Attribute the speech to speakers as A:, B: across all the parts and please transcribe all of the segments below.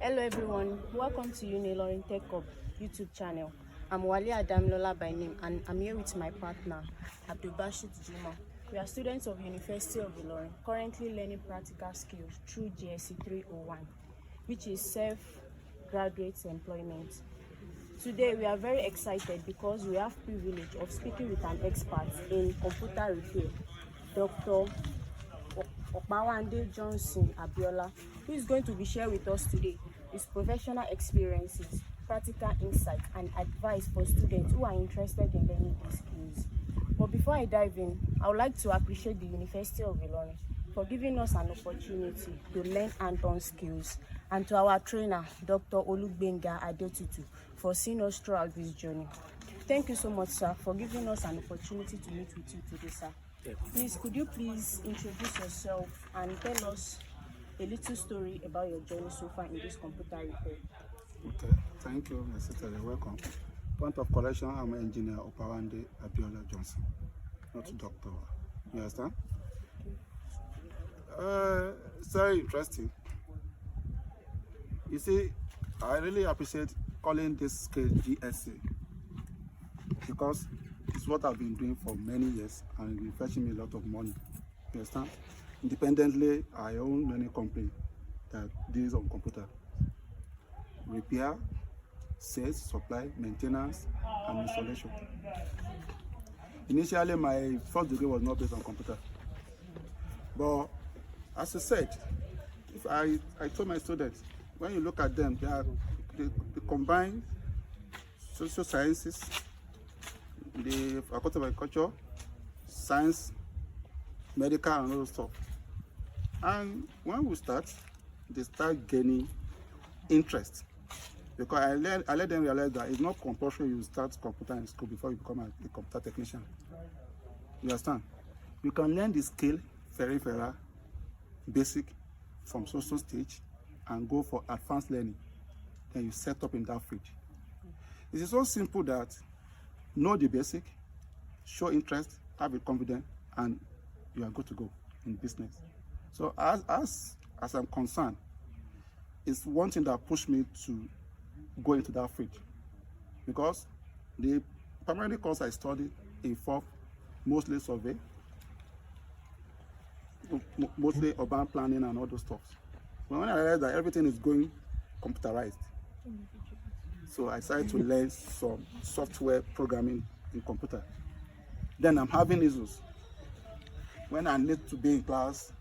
A: Hello everyone, welcome to Unilorin Tech Hub YouTube channel. I'm Wale Adamlola by name and I'm here with my partner, Abdulbashit Juma. We are students of University of Ilorin, currently learning practical skills through GSC 301, which is self-graduate employment. Today we are very excited because we have privilege of speaking with an expert in computer repair, Dr. Okbawande Johnson Abiola, who is going to be sharing with us today his professional experiences, practical insights, and advice for students who are interested in learning these skills. But before I dive in, I would like to appreciate the University of Ilorin for giving us an opportunity to learn hands-on skills, and to our trainer, Dr. Olugbenga Adetutu, for seeing us throughout this journey. Thank you so much, sir, for giving us an opportunity to meet with you today, sir. Please, could you please introduce yourself and tell us a little story about your journey so far in this computer repair?
B: Okay, thank you, my sister. You're welcome. Point of correction, I'm engineer Okbawande Abiola Johnson, not doctor. You understand? It's very interesting. You see, I really appreciate calling this skill GSC because it's what I've been doing for many years and it's fetching me a lot of money. You understand? Independently, I own many companies that deals on computer repair, sales, supply, maintenance, and installation. Initially, my first degree was not based on computer, but as I said, if I told my students, when you look at them, they combine social sciences, the faculty of agriculture, science, medical, and all those stuff. And when we start, they start gaining interest. Because I let them realize that it's not compulsory you start computer in school before you become a computer technician. You understand? You can learn the skill, very basic, from social stage, and go for advanced learning. Then you set up in that field. It is so simple that know the basic, show interest, have a confidence, and you are good to go in business. So as I'm concerned, it's one thing that pushed me to go into that field, because the primary course I studied involved mostly survey, mostly urban planning and all those stuff. But when I realized that everything is going computerized, so I decided to learn some software programming in computer. Then I'm having issues. When I need to be in class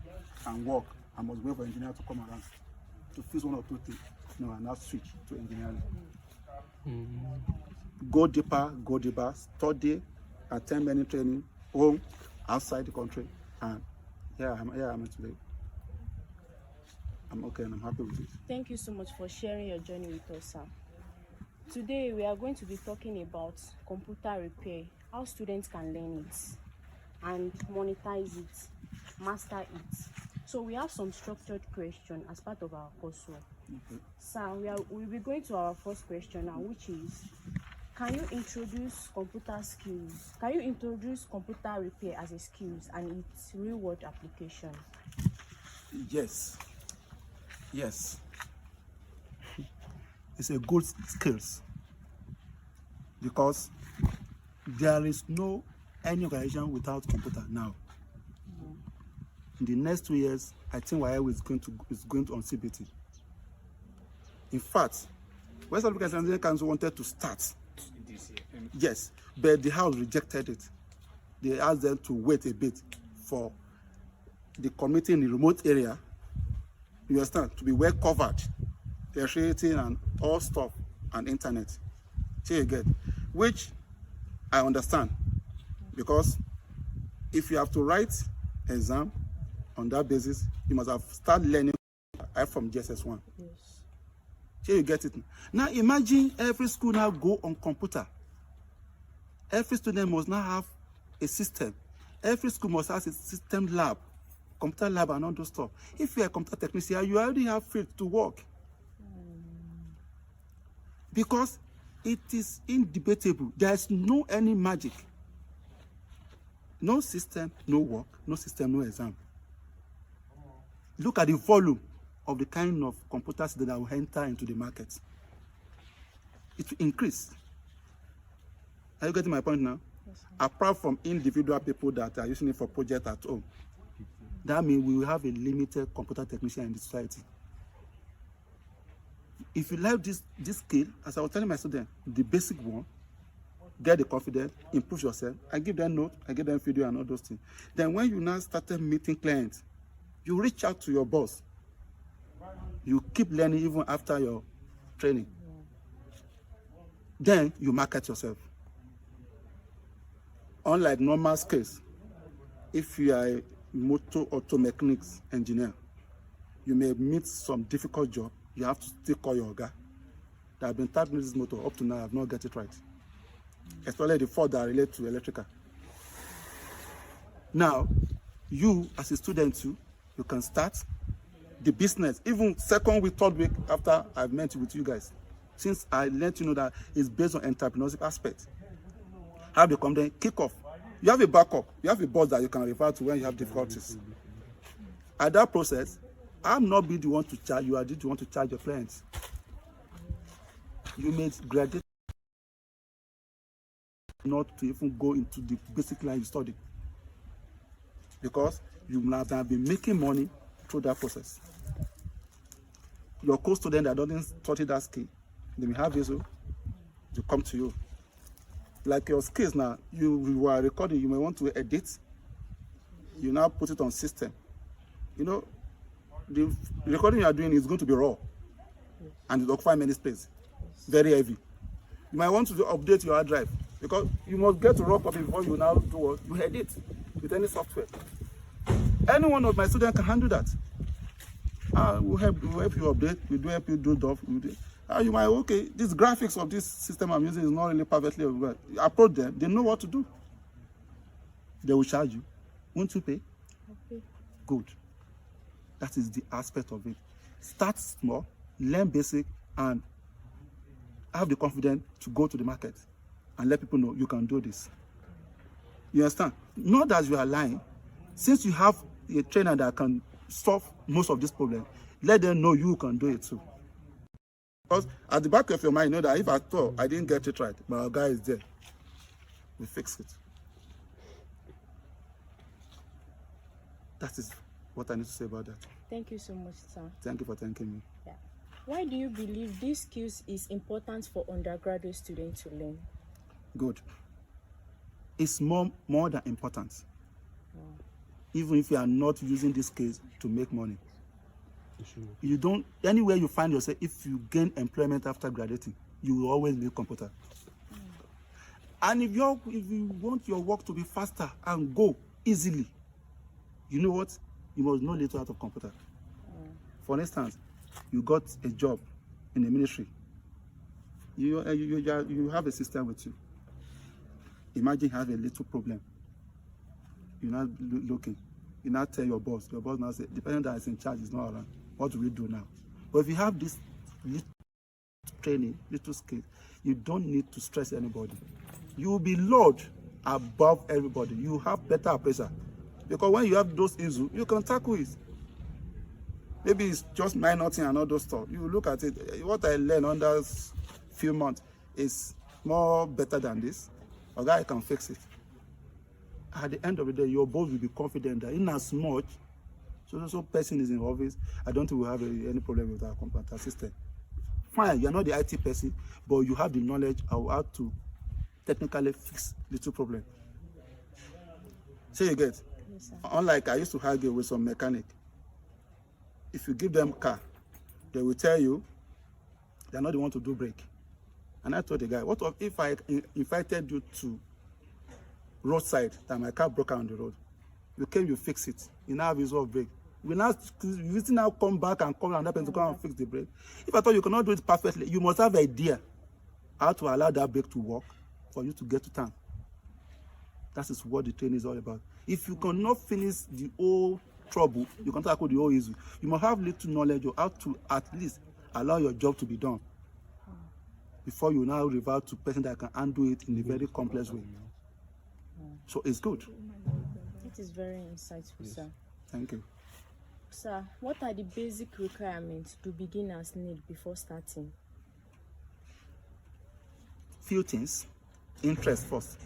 B: and work, I must wait for engineer to come around to fix one or two things. No, I now switch to engineering. Go deeper, study, attend many training, home, outside the country, and here I am today. I'm okay and I'm happy with it.
A: Thank you so much for sharing your journey with us, sir. Today we are going to be talking about computer repair, how students can learn it and monetize it, master it. So we have some structured questions as part of our coursework. Okay. Sir, we'll be going to our first question now, which is, can you introduce computer skills? Can you introduce computer repair as a skills and its real-world application?
B: Yes. It's a good skills because there is no any organization without computer now. In the next 2 years, I think YL is going to on CBT. In fact, West African Engineering Council wanted to start this year. Yes, but the House rejected it. They asked them to wait a bit for the committee in the remote area, you understand, to be well covered, electricity and all stuff and internet. See again, which I understand, because if you have to write exam on that basis, you must have started learning from JSS1.
A: Yes.
B: So you get it. Now imagine every school now go on computer. Every student must now have a system. Every school must have a system lab, computer lab and all those stuff. If you're a computer technician, you already have field to work. Because it is indebatable. There is no any magic. No system, no work. No system, no exam. Look at the volume of the kind of computers that will enter into the market. It will increase. Are you getting my point now?
A: Yes,
B: Apart from individual people that are using it for projects at home, that means we will have a limited computer technician in the society. If you like this skill, as I was telling my students, the basic one, get the confidence, improve yourself. I give them notes, I give them video and all those things. Then when you now started meeting clients, you reach out to your boss. You keep learning even after your training. Then you market yourself. Unlike normal skills, if you are a motor auto mechanics engineer, you may meet some difficult job. You have to still call your guy. That have been tapping this motor up to now, I have not get it right. Especially the fault that relate to electrical. Now, you as a student too, you can start the business, even second week, third week after I've met with you guys. Since I let you know that it's based on entrepreneurship aspect. Have the company kick off. You have a backup. You have a boss that you can refer to when you have difficulties. At that process, I'm not be the one to charge you. I did the one to charge your clients. You may graduate not to even go into the basic line you study, because you must have been making money through that process. Your co-student that doesn't study that skill, they may have issue to come to you. Like your skills now, you are recording, you may want to edit, you now put it on system. You know, the recording you are doing is going to be raw and it will occupy many space, very heavy. You might want to update your hard drive because you must get to raw copy before you now do what you edit with any software. Any one of my students can handle that. We'll help you update, we'll help you do stuff. You might, okay, these graphics of this system I'm using is not really perfectly well. Approach them, they know what to do. They will charge you. Won't you pay?
A: Okay.
B: Good. That is the aspect of it. Start small, learn basic, and have the confidence to go to the market and let people know you can do this. You understand? Not that you are lying. Since you have a trainer that can solve most of this problem, let them know you can do it too. Because at the back of your mind, you know that if I thought I didn't get it right, but our guy is there, we fix it. That is what I need to say about that.
A: Thank you so much, sir.
B: Thank you for thanking me.
A: Yeah. Why do you believe these skills is important for undergraduate students to learn?
B: Good. It's more than important.
A: Wow.
B: Even if you are not using this skills to make money. You don't, anywhere you find yourself, if you gain employment after graduating, you will always need computer. And if you want your work to be faster and go easily, you know what? You must know little out of computer. For instance, you got a job in the ministry. You have a system with you. Imagine you have a little problem. You're not looking. You now tell your boss now say, the person that is in charge is not around. What do we do now? But if you have this little training, little skills, you don't need to stress anybody. You will be Lord above everybody. You have better appraiser. Because when you have those issues, you can tackle it. Maybe it's just minor thing and all those stuff. You look at it. What I learned under few months is more better than this. A guy can fix it. At the end of the day, your boss will be confident that in as much so person is in office, I don't think we'll have any problem with our computer system. Fine, you're not the IT person, but you have the knowledge of how to technically fix little problem. So you get?
A: Yes,
B: unlike I used to argue with some mechanic. If you give them a car, they will tell you they're not the one to do brake. And I told the guy, what if I invited you to roadside that my car broke on the road? You came, you fix it. You now have his own brake. You still now come back and call another person to come and fix the brake. If I thought you cannot do it perfectly, you must have an idea how to allow that brake to work for you to get to town. That is what the training is all about. If you cannot finish the whole trouble, you can tackle the whole issue. You must have little knowledge of how to at least allow your job to be done before you now revert to person that can handle it in a very complex way. So it's good.
A: It is very insightful, sir.
B: Thank you.
A: Sir, what are the basic requirements do beginners need before starting?
C: Few things. Interest first.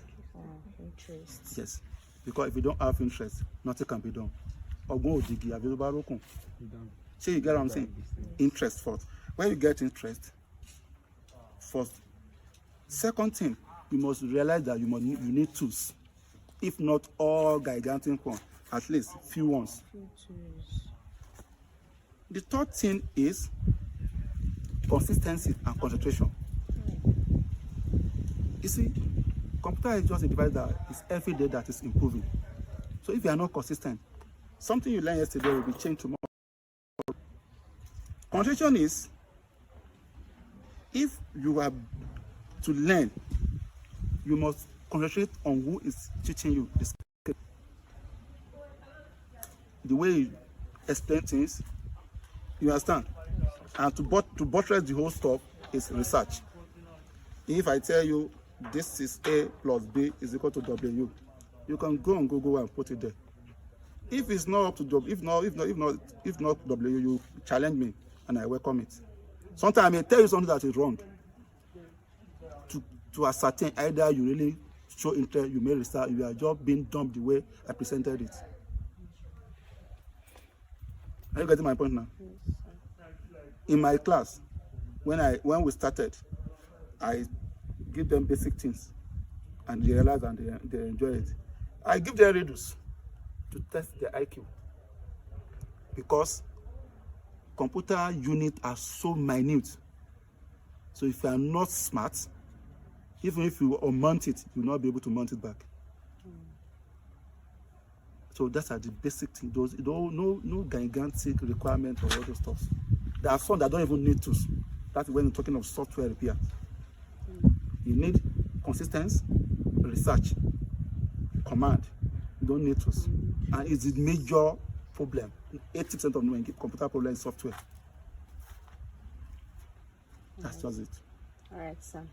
A: Interest.
C: Yes. Because if you don't have interest, nothing can be done. So you get what I'm saying? Interest first. When you get interest first. Second thing, you must realize that you need tools. If not all gigantic ones, at least few ones.
A: Few tools.
C: The third thing is consistency and concentration. You see, computer is just a device that is every day that is improving. So if you are not consistent, something you learned yesterday will be changed tomorrow. Concentration is, if you are to learn, you must concentrate on who is teaching you the skill. The way you explain things, you understand? And to buttress the whole stuff is research. If I tell you this is A plus B is equal to W, you can go on Google and put it there. If it's not up to W, if not W, you challenge me and I welcome it. Sometimes I may tell you something that is wrong. To ascertain either you really show interest, you may restart, you are just being dumped the way I presented it. Are you getting my point now? In my class, when we started, I give them basic things and they realize and they enjoy it. I give them riddles to test their IQ because computer units are so minute. So if you are not smart, even if you unmount it, you will not be able to mount it back. So that's the basic thing. Those no gigantic requirement or all those stuff. There are some that don't even need tools. That's when you're talking of software repair. You need consistency, research, command. You don't need tools. And it's a major problem. 80% of the computer problem is software. That's just it.
A: All right, sir.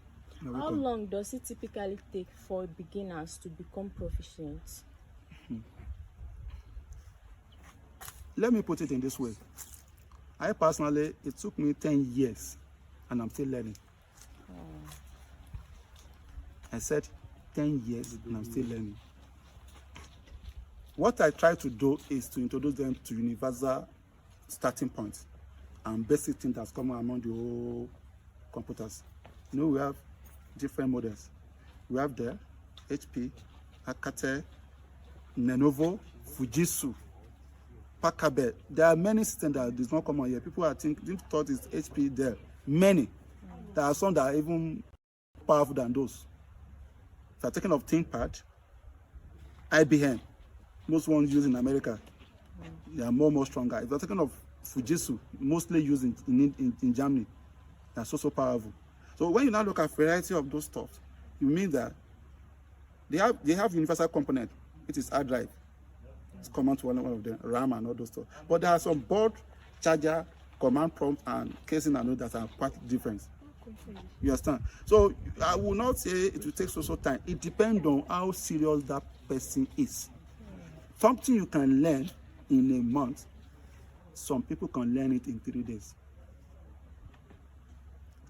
A: How long does it typically take for beginners to become proficient?
C: Let me put it in this way. I personally, it took me 10 years and I'm still learning. I said 10 years and I'm still learning. What I try to do is to introduce them to universal starting points and basic things that's common among the whole computers. You know, we have different models. We have the HP, Akate, Lenovo, Fujitsu, Packard. There are many systems that is not common here. People are thought it's HP there. Many. There are some that are even powerful than those. If you're taking of ThinkPad, IBM, most ones used in America, they are more stronger. If you're taking of Fujitsu, mostly used in Germany, they are so powerful. So when you now look at variety of those stuff, you mean that they have universal component, which is hard drive. It's common to one of them, RAM and all those stuff. But there are some board, charger, command prompt, and casing and all that are quite different. You understand? So I will not say it will take so time. It depends on how serious that person is. Something you can learn in a month, some people can learn it in 3 days.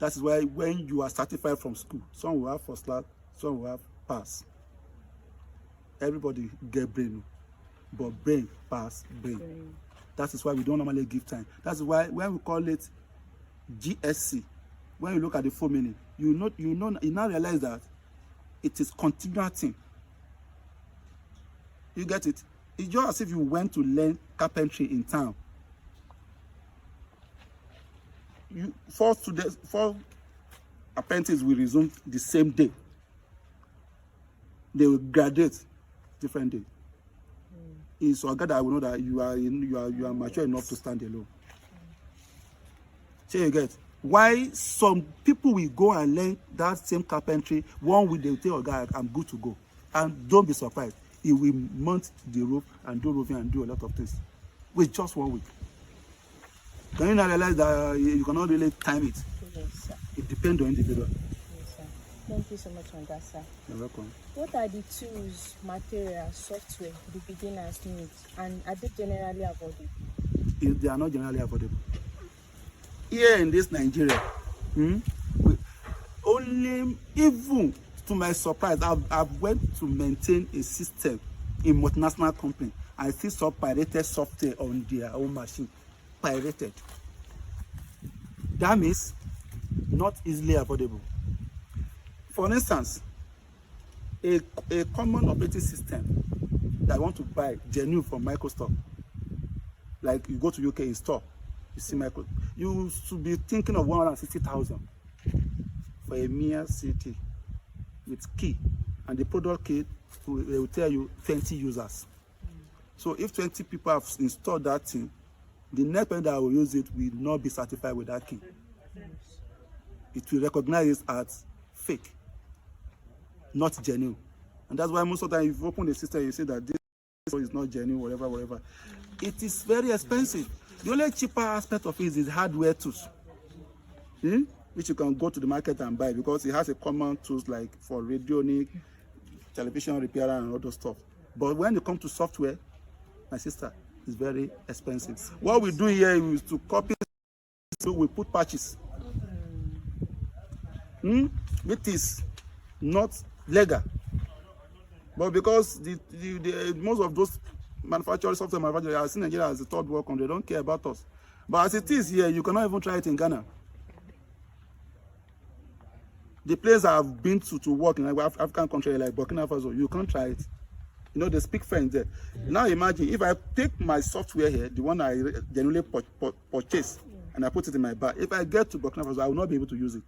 C: That is why when you are certified from school, some will have first class, some will have pass. Everybody get brain, but brain pass brain. That is why we don't normally give time. That is why when we call it GSC, when you look at the full meaning, you now realize that it is continual thing. You get it? It's just as if you went to learn carpentry in town. Four apprentices will resume the same day. They will graduate different day. It's so that I will know that you are mature enough to stand alone. So you get why some people will go and learn that same carpentry 1 week. They will tell a guy, I'm good to go, and don't be surprised. He will mount the roof and do roofing and do a lot of things with just 1 week. Can you not realize that you cannot really time it?
A: Yes, sir.
C: It depends on individual.
A: Yes, sir. Thank you so much on that, sir.
C: You're welcome.
A: What are the tools, materials, software the beginners need, and are they generally avoided?
C: they are not generally affordable. Here in this Nigeria, only, even to my surprise, I've went to maintain a system in multinational company. I still saw pirated software on their own machine. Pirated. That means not easily affordable. For instance, a common operating system that I want to buy genuine from Microsoft, like you go to UK install, you see Microsoft, you should be thinking of 160,000 for a mere CT with key, and the product key they will tell you 20 users. So if 20 people have installed that thing, the next person that will use it will not be certified with that key. It will recognize it as fake, not genuine. And that's why most of the time, if you open the system, you see that this is not genuine, whatever. It is very expensive. The only cheaper aspect of it is hardware tools, which you can go to the market and buy, because it has a common tools like for radionic, television repair and all those stuff. But when it comes to software, my sister, it's very expensive. What we do here is to copy, so we put patches. It is not legal, but because the most of those software manufacturers are seen in Nigeria as a third world country, they don't care about us. But as it is here, you cannot even try it in Ghana. The place I've been to work in African country like Burkina Faso, you can't try it. You know, they speak French there. Now imagine if I take my software here, the one I generally purchase, and I put it in my bag. If I get to Burkina Faso, I will not be able to use it,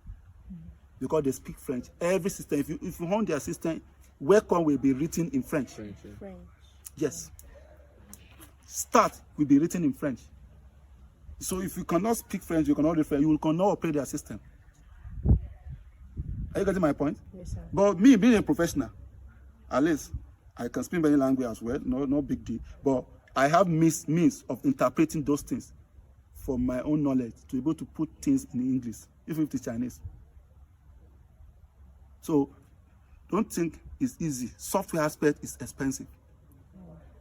C: because they speak French. Every system, if you own their system, welcome will be written in French.
A: French.
C: Yes. Start will be written in French. So if you cannot speak French, you cannot read French, you cannot operate their system. Are you getting my point?
A: Yes, sir.
C: But me being a professional, at least I can speak many languages as well, no big deal. But I have means of interpreting those things for my own knowledge to be able to put things in English, even if it's Chinese. So don't think it's easy. Software aspect is expensive.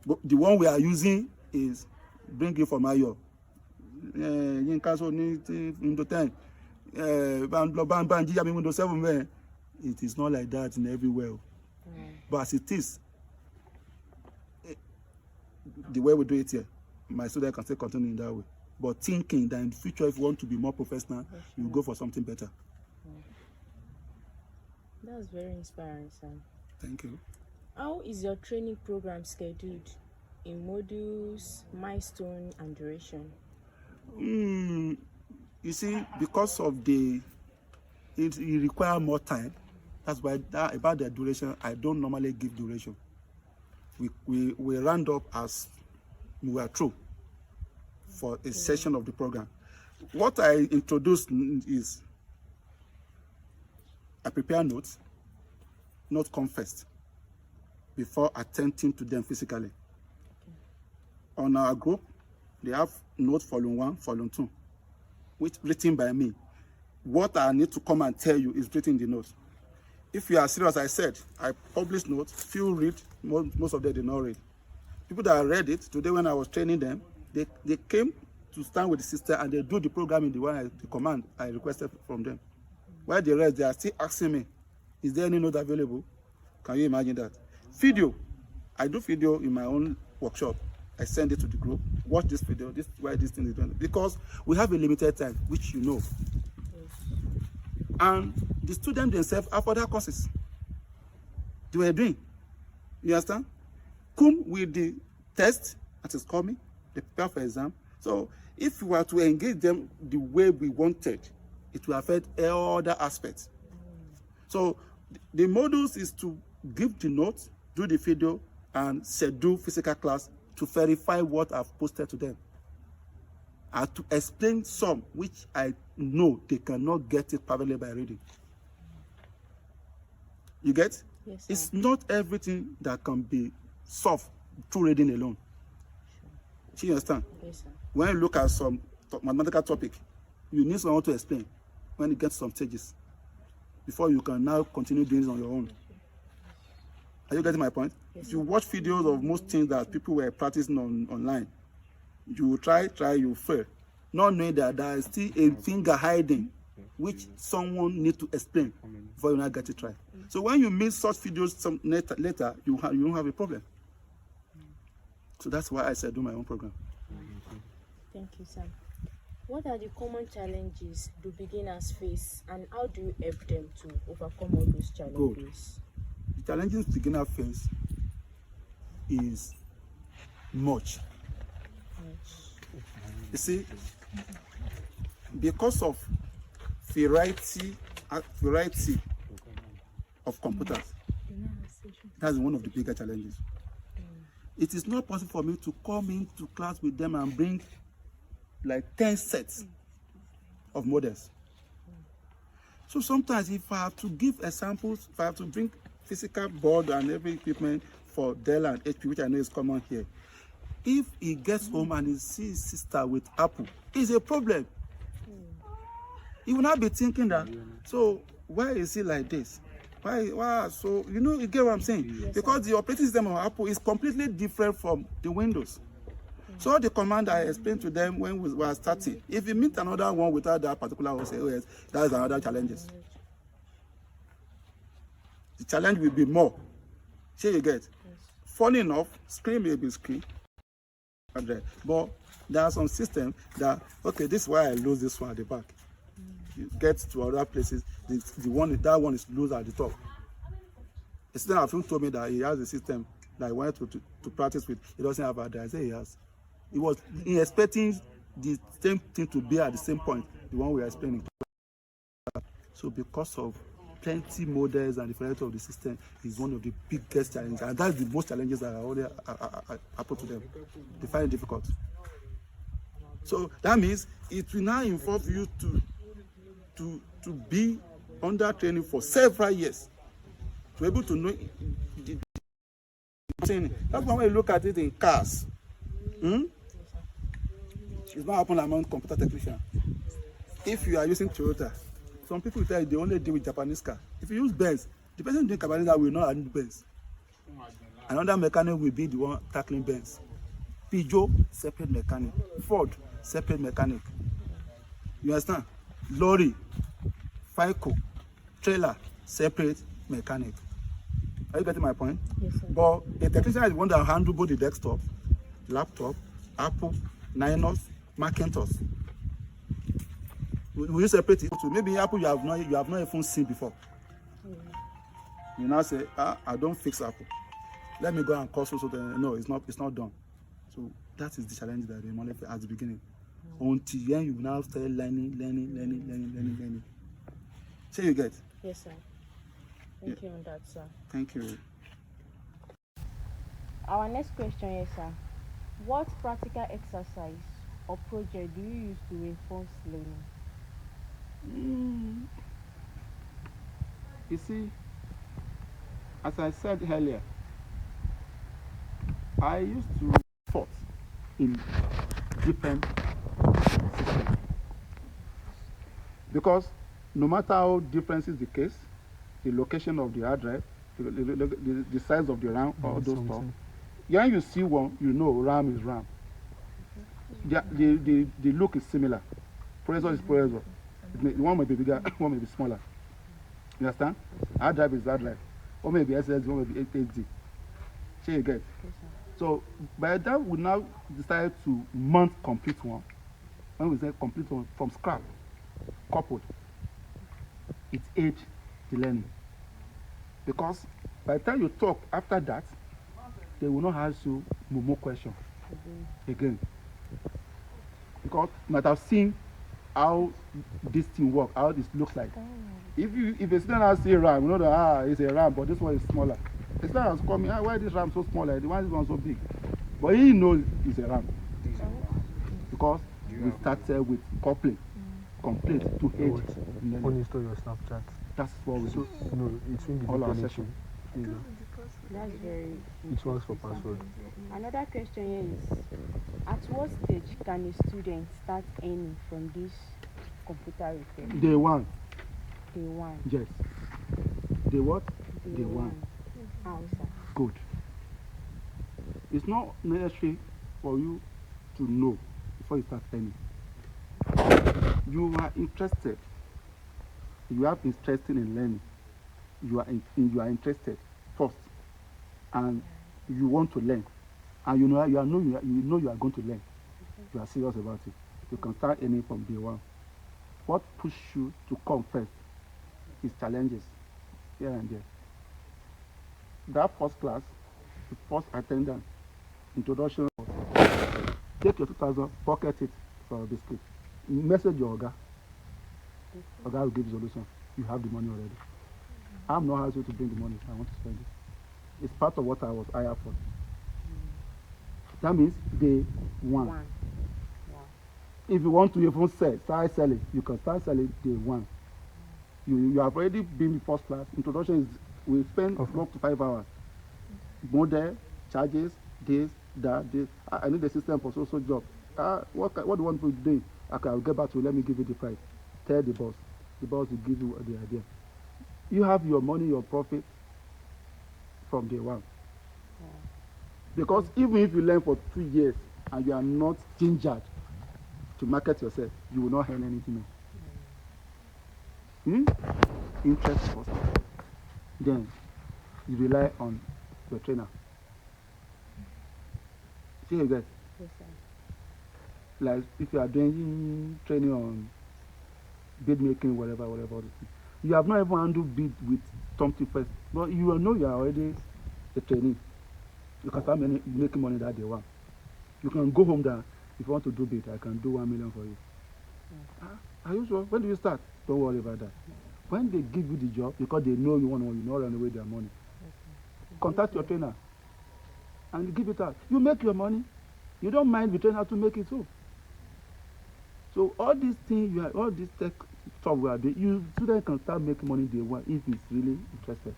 C: But the one we are using is bring it from Ayo. Windows 10. Windows 7. It is not like that in everywhere. But as it is, the way we do it here, my student can still continue in that way. But thinking that in the future, if you want to be more professional, you go for something better.
A: That's very inspiring, sir.
C: Thank you.
A: How is your training program scheduled in modules, milestone, and duration?
C: You see, because of it requires more time. That's why about the duration, I don't normally give duration. We round up as we are through for a session of the program. What I introduced is I prepare notes, not come first, before attending to them physically. On our group, they have notes volume 1, volume 2, which written by me. What I need to come and tell you is written in the notes. If you are serious, I said, I publish notes, few read, most of them did not read. People that read it, today when I was training them, they came to stand with the system and they do the programming, the command I requested from them. While the rest, they are still asking me, is there any note available? Can you imagine that? Video, I do video in my own workshop. I send it to the group, watch this video, this is why this thing is done. Because we have a limited time, which you know. And the students themselves have other courses they were doing. You understand? Come with the test that is coming, they prepare for exam. So if we were to engage them the way we wanted, it will affect all other aspects. So the modules is to give the notes, do the video, and schedule physical class to verify what I've posted to them. And to explain some which I know they cannot get it perfectly by reading. You get?
A: Yes, sir.
C: It's not everything that can be solved through reading alone. Do you understand?
A: Yes, sir.
C: When you look at some mathematical topic, you need someone to explain when you get some stages before you can now continue doing it on your own. Are you getting my point?
A: Yes,
C: if you watch videos of most things that people were practicing online, You will try, you fail. Not knowing that there is still a finger hiding, which someone need to explain before you not get it right. So when you meet such videos later, you don't have a problem. So that's why I said do my own program.
A: Thank you, sir. What are the common challenges do beginners face, and how do you help them to overcome all those challenges?
C: Good. The challenges beginners face is much. You see, because of variety of computers, that's one of the bigger challenges. It is not possible for me to come into class with them and bring like 10 sets of models. So sometimes if I have to give examples, if I have to bring physical board and every equipment for Dell and HP, which I know is common here, if he gets home and he sees his sister with Apple, it's a problem. He will not be thinking that, so why is it like this? Why? So, you get what I'm saying? Yes, because the operating system of Apple is completely different from the Windows. So the command I explained to them when we were starting, if you meet another one without that particular OS, that is another challenge. The challenge will be more. See, you get? Yes. Funny enough, screen may be screen, but there are some systems that, okay, this is why I lose this one at the back. You get to other places, that one is loose at the top. A student have told me that he has a system that he wanted to practice with. He doesn't have that. I say he has. He was expecting the same thing to be at the same point, the one we are explaining. So because of plenty models and the variety of the system is one of the biggest challenges, and that's the most challenges that I put to them. They find it difficult. So that means it will now involve you to be under training for several years to be able to know the training. That's why when you look at it in cars, it's not happening among computer technicians. If you are using Toyota, some people will tell you they only deal with Japanese car. If you use Benz, the person doing Japanese car will not handle Benz. Another mechanic will be the one tackling Benz. Peugeot, separate mechanic. Ford, separate mechanic. You understand? Lorry, FICO, trailer, separate mechanic. Are you getting my point?
A: Yes, sir.
C: But a technician is the one that handles both the desktop, laptop, Apple, Linux, Macintosh. Will you separate it? So maybe Apple you have not even seen before. You now say, I don't fix Apple. Let me go and call so no, it's not done. So that is the challenge that they want at the beginning. Until then you now start learning. So you get?
A: Yes, sir. Thank you on that, sir.
C: Thank you.
A: Our next question is, sir. What practical exercise or project do you use to reinforce learning?
C: You see, as I said earlier, I used to thought in different systems. Because no matter how different is the case, the location of the hard drive, the size of the RAM, all those stuff, when you see one, you know RAM is RAM. The look is similar. Processor is processor. One may be bigger, one may be smaller. You understand? Hard drive is hard drive. One may be SSD, one may be HDD. So you get? So by the time we now decided to mount complete one, when we say complete one from scrap, coupled, it aids the learning. Because by the time you talk after that, they will not ask you more questions again. Because you might have seen how this thing works, how this looks like. If a student has a RAM, you know that it's a RAM, but this one is smaller. The student has come in, why is this RAM so small? Like the one is one so big. But he knows it's a RAM. Because we started with coupling, complete to aid.
D: Uninstall your Snapchat.
C: That's what we do.
D: No, it's in the
C: All our
D: connection.
A: That's very
D: It works for password.
A: Another question here is, at what stage can a student start earning from this computer repair?
C: Day one.
A: Day one.
C: Yes. Day what? Day one.
A: How, sir?
C: Good. It's not necessary for you to know before you start earning. You are interested. You have interest in learning. You are interested first, and you want to learn, and you know you are going to learn. You are serious about it. You can start earning from day one. What pushes you to come first is challenges here and there. That first class, the first attendance, introduction. Take your 2,000, pocket it for a biscuit. Message your Oga. Oga will give you solution. You have the money already. I'm not asking you to bring the money. I want to spend it. It's part of what I was hired for. That means day one.
A: Wow.
C: If you want to even start selling, you can start selling day one. You have already been in first class. Introduction is we spend up to 5 hours. Model, charges, this, that, this. I need a system for social job. What do you want to do? Okay, I'll get back to you. Let me give you the price. Tell the boss. The boss will give you the idea. You have your money, your profit from day one. Because even if you learn for 2 years and you are not gingered to market yourself, you will not earn anything else. Interest first. Then you rely on your trainer. See you guys.
A: Yes, sir.
C: Like if you are doing training on bid making, whatever, you have not even handled bid with something first. But you know you are already a trainee. You can start making money that day one. You can go home there. If you want to do bid, I can do 1 million for you. Are you sure? When do you start? Don't worry about that. When they give you the job, because they know you want to, you know, run away their money. Contact your trainer and give it out. You make your money. You don't mind the trainer to make it so. So all these things, all this tech stuff we are doing, you student can start making money day one if he's really interested,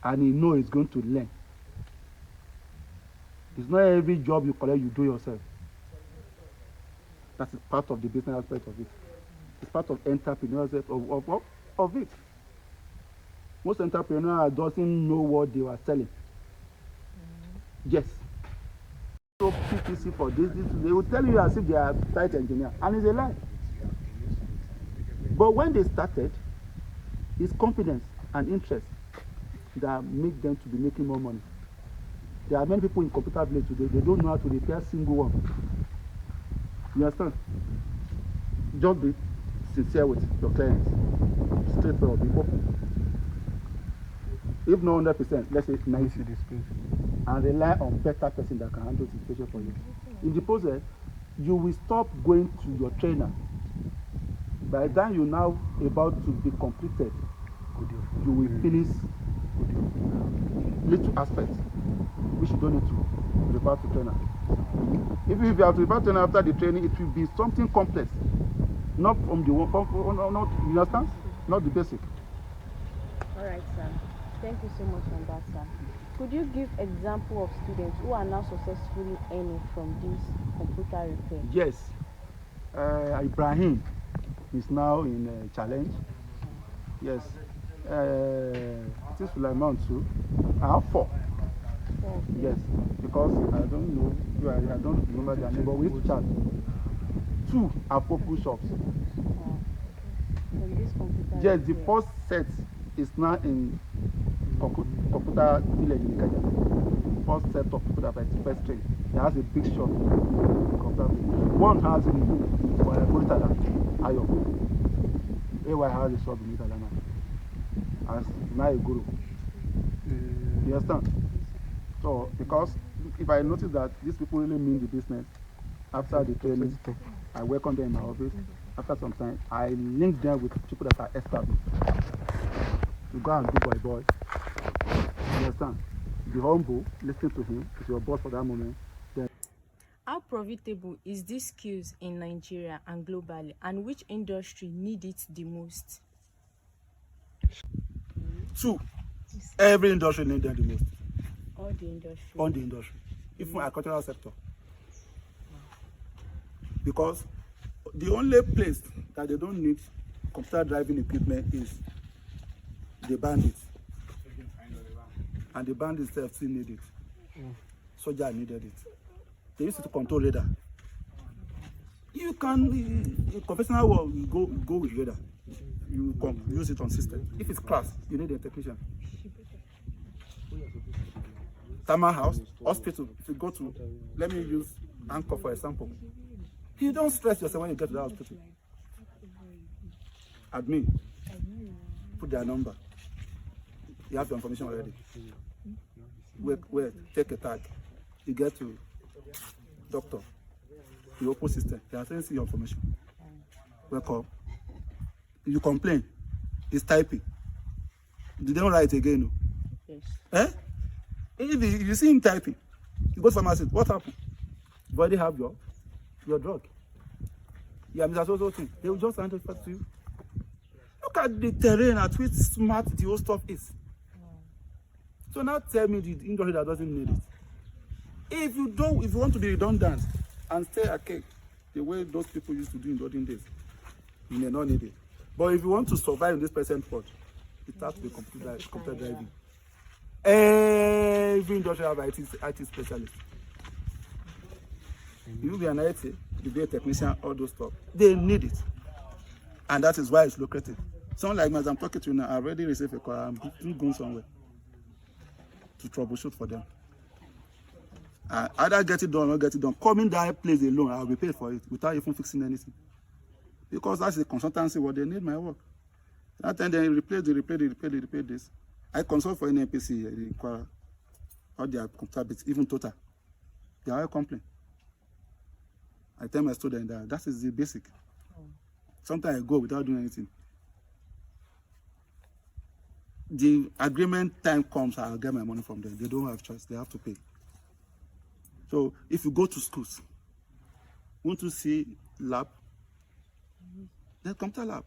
C: and he knows he's going to learn. It's not every job you collect you do yourself. That is part of the business aspect of it. It's part of entrepreneurship of it. Most entrepreneurs doesn't know what they are selling. Yes. So PPC for this, they will tell you as if they are site engineer, and it's a lie. But when they started, it's confidence and interest that make them to be making more money. There are many people in computer village today, they don't know how to repair a single one. You understand? Just be sincere with your clients. Straightforward, be open. If not 100%, let's say 90%. And rely on better person that can handle the situation for you. In the process, you will stop going to your trainer. By the time you're now about to be completed, you will finish little aspects which you don't need to refer to trainer. If you have to refer to trainer after the training, it will be something complex, not from the not, you understand? Not the basic.
A: All right, sir. Thank you so much on that, sir. Could you give example of students who are now successfully earning from this computer repair?
C: Yes. Ibrahim is now in challenge. Yes. This Sulaiman too. I have 4. Yes, because I don't know, I don't remember their name, but we used to chat. 2 are purple shops.
A: From this computer
C: Yes,
A: repair.
C: the first set is now in computer village in Ikeja. First set of people that are first train. It has a big shop in computer village. One has in Muritala, Ayo. AY has a shop in Muritala now. As now a guru. You understand? So, because if I notice that these people really mean the business, after the training, I welcome them in my office. After some time, I link them with people that are established. You go and do boy. You understand? Be humble, listen to him. It's your boss for that moment. Then
A: How profitable is this skills in Nigeria and globally, and which industry need it the most?
C: 2, every industry needs them the most.
A: All the industry.
C: On the industry, even agricultural sector. Because the only place that they don't need computer driving equipment is the bandits. And the bandits still need it. Soldier needed it. They use it to control radar. You can, in conventional world, you go with radar. You use it on system. If it's class, you need a technician. Thermal house, hospital, if you go to, let me use Anchor for example. You don't stress yourself when you get to the hospital. Admin, put their number. You have the information already. Wait, take a tag. You get to doctor. You open system. They are sending your information. Welcome. You complain. It's typing. They don't write again. No?
A: Yes.
C: Eh? If you see him typing, you go to pharmacy. What happened? You already have your drug. Yeah, Mr. So thing. They will just hand it back to you. Look at the terrain at which smart the whole stuff is. So now tell me the industry that doesn't need it. If you want to be redundant and stay archaic the way those people used to do in the olden days, you may not need it. But if you want to survive in this present world, it has to be computer driving. Every industry have IT specialist. You be an IT, you be a technician, all those stuff. They need it. And that is why it's lucrative. Someone like me, as I'm talking to you now, I already received a call. I'm going somewhere to troubleshoot for them. Either get it done or not get it done. Coming that place alone, I'll be paid for it without even fixing anything. Because that's the consultancy, what they need my work. That time they replace this. I consult for NNPC, they inquire all their computer bits, even total. They are all complain. I tell my student that is the basic. Sometimes I go without doing anything. The agreement time comes, I'll get my money from them. They don't have choice, they have to pay. So if you go to schools, want to see lab, then computer lab.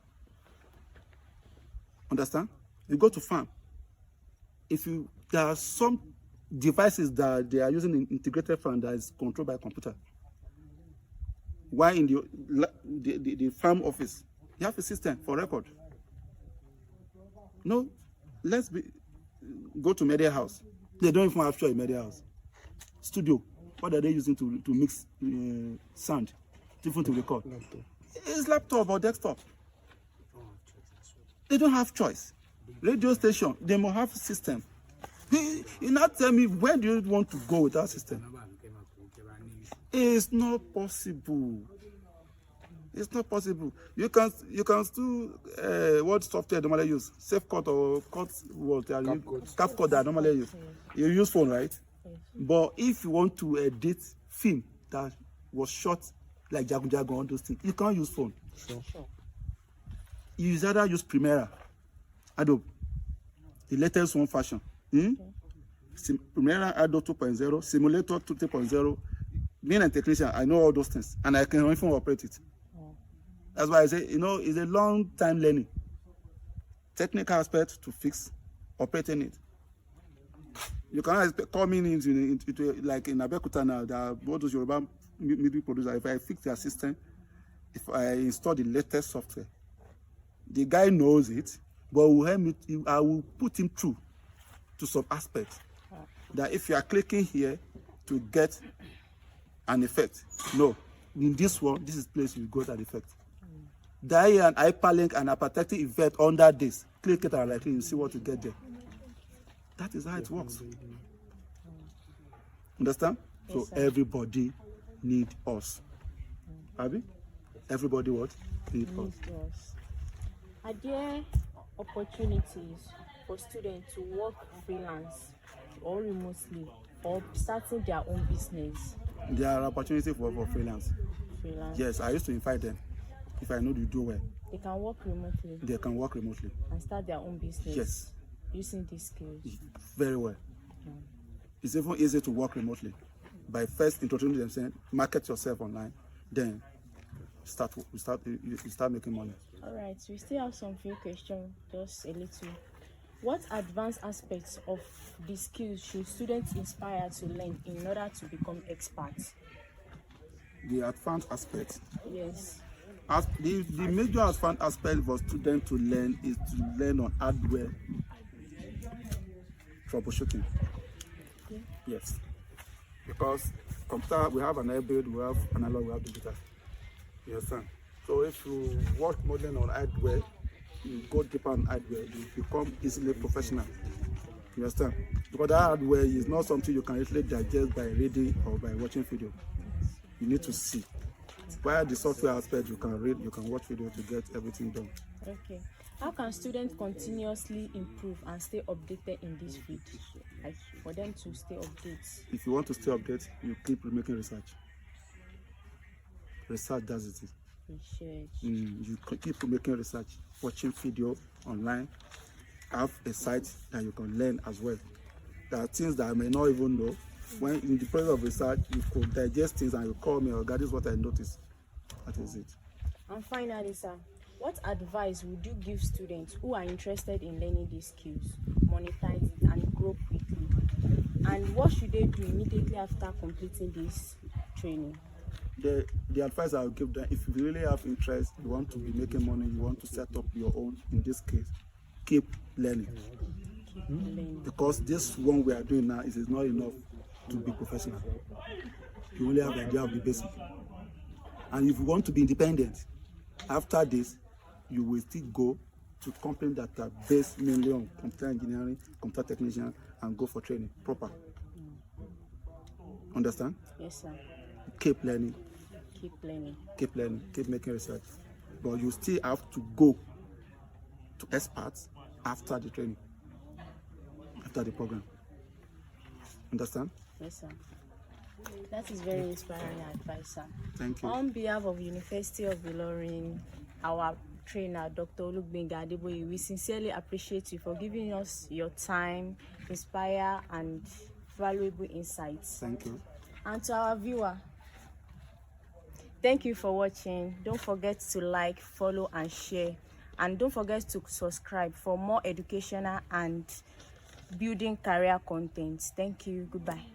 C: Understand? You go to farm. There are some devices that they are using in integrated farm that is controlled by computer. Why in the farm office, you have a system for record. No, go to media house. They don't even have a media house. Studio, what are they using to mix sound, even to record? It's laptop or desktop. They don't have choice. Radio station, they must have a system. You not tell me where do you want to go with that system? It's not possible. It's not possible. You can do what software they normally use, SafeCut or CapCut that I normally use. You use phone, right? Yes. But if you want to edit film that was shot like Jagun, all those things, you can't use phone. Sure. You either use Premiere, Adobe, the latest one fashion. Premiere, Adobe 2.0, Simulator 2.0. Being a technician, I know all those things, and I can even operate it. That's why I say, it's a long time learning. Technical aspect to fix, operating it. You cannot come into like in Abeokuta now, there are all those Yoruba music producers. If I fix their system, if I install the latest software, the guy knows it, but I will put him through to some aspects. That if you are clicking here to get an effect, no, in this one, this is place you got an effect. There an hyperlink and a protective effect under this. Click it and like you see what you get there. That is how it works. Understand? Yes, so everybody need us. Abi? Everybody what? Need us.
A: Are there opportunities for students to work freelance or remotely or starting their own business?
C: There are opportunities for freelance. Yes, I used to invite them. If I know they do well.
A: They can work remotely.
C: They can work remotely.
A: And start their own business.
C: Yes.
A: Using these skills.
C: Very well. It's even easy to work remotely. By first introducing themselves, market yourself online, then you start making money.
A: All right, we still have some few questions, just a little. What advanced aspects of the skills should students inspire to learn in order to become experts?
C: The advanced aspect.
A: Yes.
C: The major advanced aspect for students to learn is to learn on hardware troubleshooting. Okay. Yes. Because computer, we have an hybrid, we have analog, we have digital. You understand? So if you work modeling on hardware, you go deeper on hardware, you become easily professional. You understand? Because that hardware is not something you can easily digest by reading or by watching video. You need to see. While the software aspect, you can read, you can watch video to get everything done.
A: Okay. How can students continuously improve and stay updated in this field? Like for them to stay updated.
C: If you want to stay updated, you keep making research. Research does it.
A: Research.
C: You keep making research, watching video online, have a site that you can learn as well. There are things that I may not even know. When in the process of research, you could digest things and you call me, oh God, this is what I noticed. That is it.
A: And finally, sir, what advice would you give students who are interested in learning these skills, monetize it, and grow quickly? And what should they do immediately after completing this training?
C: The advice I will give them, if you really have interest, you want to be making money, you want to set up your own, in this case, keep learning. Because this one we are doing now is not enough to be professional. You only have the idea of the basic. And if you want to be independent, after this, you will still go to companies that are based mainly on computer engineering, computer technician, and go for training proper. Understand?
A: Yes, sir.
C: Keep learning.
A: Keep learning.
C: Keep learning. Keep making research. But you still have to go to experts after the training, after the program. Understand?
A: Yes, sir. That is very inspiring advice, sir.
C: Thank you.
A: On behalf of University of Ilorin, our trainer, Dr. Olugbenga Adeboye, we sincerely appreciate you for giving us your time, inspire, and valuable insights.
C: Thank you.
A: And to our viewer, thank you for watching. Don't forget to like, follow, and share. And don't forget to subscribe for more educational and building career content. Thank you. Goodbye.